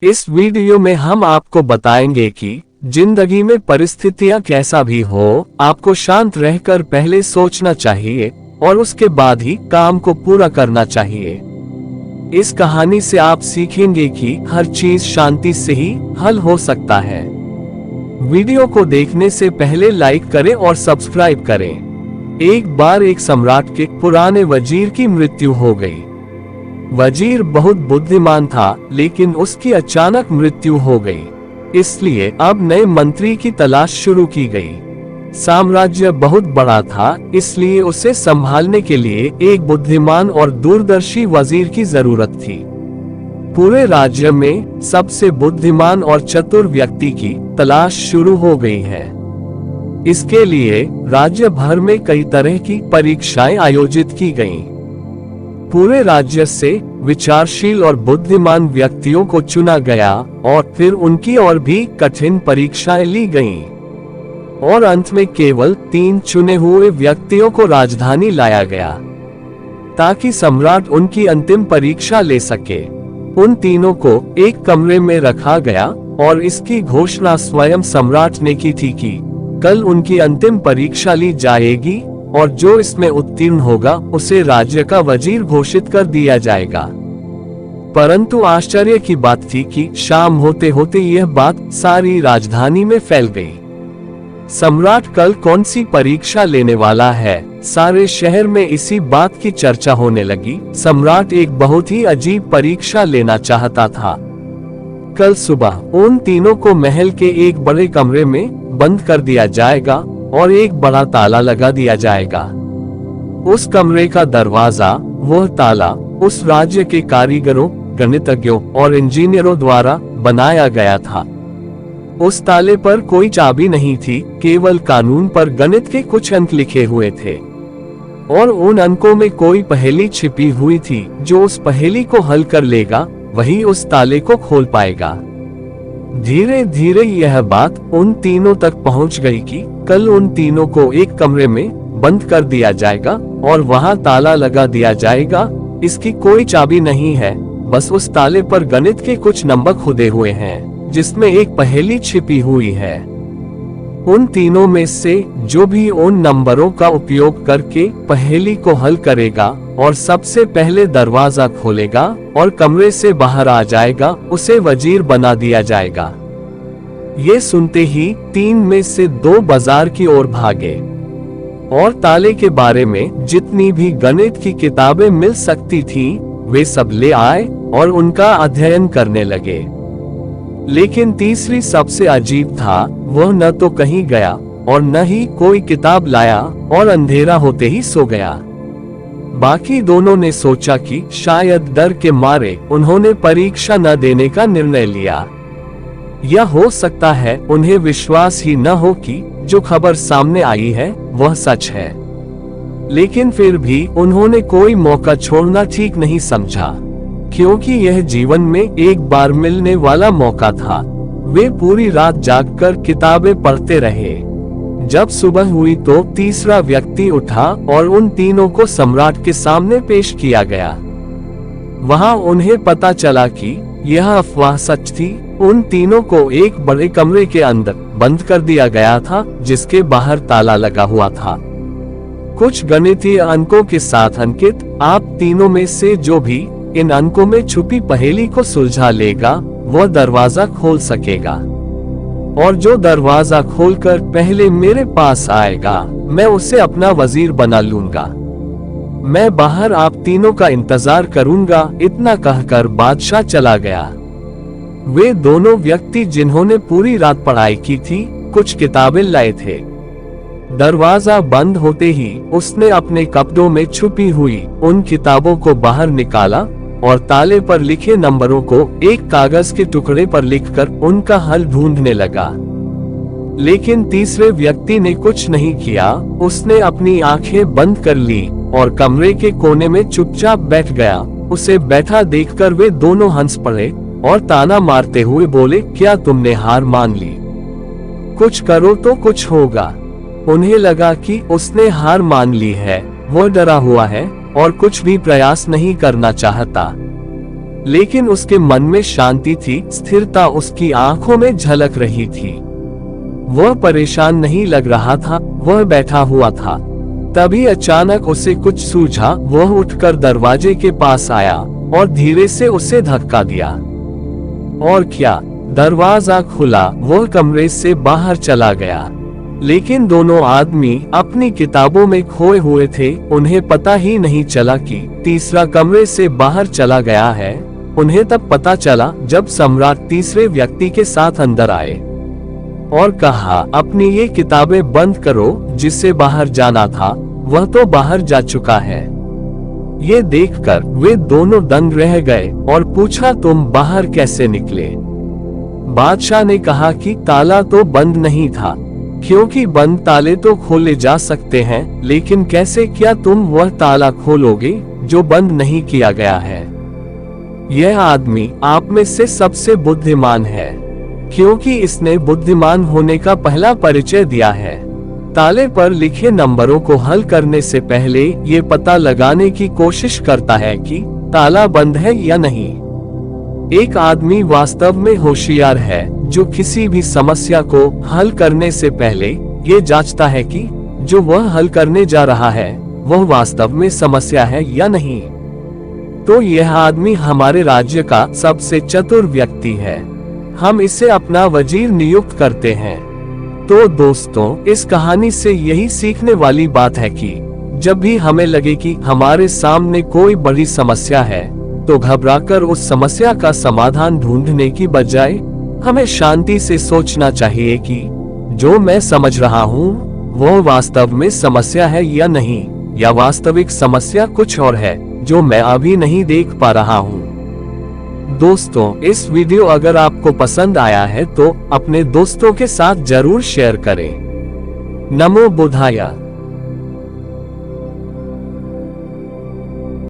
इस वीडियो में हम आपको बताएंगे कि जिंदगी में परिस्थितियां कैसा भी हो, आपको शांत रहकर पहले सोचना चाहिए और उसके बाद ही काम को पूरा करना चाहिए। इस कहानी से आप सीखेंगे कि हर चीज शांति से ही हल हो सकता है। वीडियो को देखने से पहले लाइक करें और सब्सक्राइब करें। एक बार एक सम्राट के पुराने वजीर की मृत्यु हो गई। वजीर बहुत बुद्धिमान था, लेकिन उसकी अचानक मृत्यु हो गई। इसलिए अब नए मंत्री की तलाश शुरू की गई। साम्राज्य बहुत बड़ा था, इसलिए उसे संभालने के लिए एक बुद्धिमान और दूरदर्शी वजीर की जरूरत थी। पूरे राज्य में सबसे बुद्धिमान और चतुर व्यक्ति की तलाश शुरू हो गई है। इसके लिए राज्य भर में कई तरह की परीक्षाएं आयोजित की गईं। पूरे राज्य से विचारशील और बुद्धिमान व्यक्तियों को चुना गया और फिर उनकी और भी कठिन परीक्षाएं ली गईं। और अंत में केवल 3 चुने हुए व्यक्तियों को राजधानी लाया गया ताकि सम्राट उनकी अंतिम परीक्षा ले सके। उन तीनों को एक कमरे में रखा गया और इसकी घोषणा स्वयं सम्राट ने की थी कि कल उनकी अंतिम परीक्षा ली जाएगी और जो इसमें उत्तीर्ण होगा उसे राज्य का वजीर घोषित कर दिया जाएगा। परंतु आश्चर्य की बात थी कि शाम होते होते यह बात सारी राजधानी में फैल गई। सम्राट कल कौन सी परीक्षा लेने वाला है, सारे शहर में इसी बात की चर्चा होने लगी। सम्राट एक बहुत ही अजीब परीक्षा लेना चाहता था। कल सुबह उन तीनों को महल के एक बड़े कमरे में बंद कर दिया जाएगा और एक बड़ा ताला लगा दिया जाएगा। उस कमरे का दरवाजा, वह ताला उस राज्य के कारीगरों, गणितज्ञों और इंजीनियरों द्वारा बनाया गया था। उस ताले पर कोई चाबी नहीं थी, केवल कानून पर गणित के कुछ अंक लिखे हुए थे और उन अंकों में कोई पहेली छिपी हुई थी। जो उस पहेली को हल कर लेगा वही उस ताले को खोल पाएगा। धीरे धीरे यह बात उन तीनों तक पहुंच गई कि कल उन तीनों को एक कमरे में बंद कर दिया जाएगा और वहां ताला लगा दिया जाएगा। इसकी कोई चाबी नहीं है, बस उस ताले पर गणित के कुछ नंबर खुदे हुए हैं जिसमें एक पहेली छिपी हुई है। उन तीनों में से जो भी उन नंबरों का उपयोग करके पहेली को हल करेगा और सबसे पहले दरवाजा खोलेगा और कमरे से बाहर आ जाएगा, उसे वजीर बना दिया जाएगा। ये सुनते ही 3 में से 2 बाजार की ओर भागे और ताले के बारे में जितनी भी गणित की किताबें मिल सकती थीं, वे सब ले आए और उनका अध्ययन करने लगे। लेकिन तीसरी सबसे अजीब था, वह न तो कहीं गया और न ही कोई किताब लाया और अंधेरा होते ही सो गया। बाकी दोनों ने सोचा कि शायद डर के मारे उन्होंने परीक्षा न देने का निर्णय लिया। यह हो सकता है उन्हें विश्वास ही न हो कि जो खबर सामने आई है वह सच है। लेकिन फिर भी उन्होंने कोई मौका छोड़ना ठीक नहीं समझा, क्योंकि यह जीवन में एक बार मिलने वाला मौका था। वे पूरी रात जागकर किताबें पढ़ते रहे। जब सुबह हुई तो तीसरा व्यक्ति उठा और उन तीनों को सम्राट के सामने पेश किया गया। वहां उन्हें पता चला कि यह अफवाह सच थी। उन तीनों को एक बड़े कमरे के अंदर बंद कर दिया गया था, जिसके बाहर ताला लगा हुआ था, कुछ गणितीय अंकों के साथ अंकित। आप तीनों में से जो भी इन अंकों में छुपी पहेली को सुलझा लेगा वह दरवाजा खोल सकेगा, और जो दरवाजा खोलकर पहले मेरे पास आएगा मैं उसे अपना वजीर बना लूंगा। मैं बाहर आप तीनों का इंतजार करूंगा। इतना कहकर बादशाह चला गया। वे दोनों व्यक्ति जिन्होंने पूरी रात पढ़ाई की थी, कुछ किताबें लाए थे। दरवाजा बंद होते ही उसने अपने कपड़ों में छुपी हुई उन किताबों को बाहर निकाला और ताले पर लिखे नंबरों को एक कागज के टुकड़े पर लिखकर उनका हल ढूंढने लगा। लेकिन तीसरे व्यक्ति ने कुछ नहीं किया। उसने अपनी आंखें बंद कर ली और कमरे के कोने में चुपचाप बैठ गया। उसे बैठा देखकर वे दोनों हंस पड़े और ताना मारते हुए बोले, क्या तुमने हार मान ली? कुछ करो तो कुछ होगा। उन्हें लगा कि उसने हार मान ली है, वो डरा हुआ है और कुछ भी प्रयास नहीं करना चाहता। लेकिन उसके मन में शांति थी, स्थिरता उसकी आंखों में झलक रही थी। वह परेशान नहीं लग रहा था, वह बैठा हुआ था। तभी अचानक उसे कुछ सूझा। वह उठकर दरवाजे के पास आया और धीरे से उसे धक्का दिया। और क्या, दरवाजा खुला, वह कमरे से बाहर चला गया। लेकिन दोनों आदमी अपनी किताबों में खोए हुए थे। उन्हें पता ही नहीं चला कि तीसरा कमरे से बाहर चला गया है। उन्हें तब पता चला जब सम्राट तीसरे व्यक्ति के साथ अंदर आए और कहा, अपनी ये किताबें बंद करो, जिससे बाहर जाना था वह तो बाहर जा चुका है। ये देखकर वे दोनों दंग रह गए और पूछा, तुम बाहर कैसे निकले? बादशाह ने कहा कि ताला तो बंद नहीं था, क्योंकि बंद ताले तो खोले जा सकते हैं, लेकिन कैसे क्या तुम वह ताला खोलोगे जो बंद नहीं किया गया है? यह आदमी आप में से सबसे बुद्धिमान है, क्योंकि इसने बुद्धिमान होने का पहला परिचय दिया है। ताले पर लिखे नंबरों को हल करने से पहले ये पता लगाने की कोशिश करता है कि ताला बंद है या नहीं। एक आदमी वास्तव में होशियार है जो किसी भी समस्या को हल करने से पहले ये जांचता है कि जो वह हल करने जा रहा है वह वास्तव में समस्या है या नहीं। तो यह आदमी हमारे राज्य का सबसे चतुर व्यक्ति है। हम इसे अपना वजीर नियुक्त करते हैं। तो दोस्तों, इस कहानी से यही सीखने वाली बात है कि जब भी हमें लगे कि हमारे सामने कोई बड़ी समस्या है, तो घबराकर उस समस्या का समाधान ढूंढने की बजाय हमें शांति से सोचना चाहिए कि जो मैं समझ रहा हूँ वो वास्तव में समस्या है या नहीं, या वास्तविक समस्या कुछ और है जो मैं अभी नहीं देख पा रहा हूँ। दोस्तों, इस वीडियो अगर आपको पसंद आया है तो अपने दोस्तों के साथ जरूर शेयर करें। नमो बुद्धाय।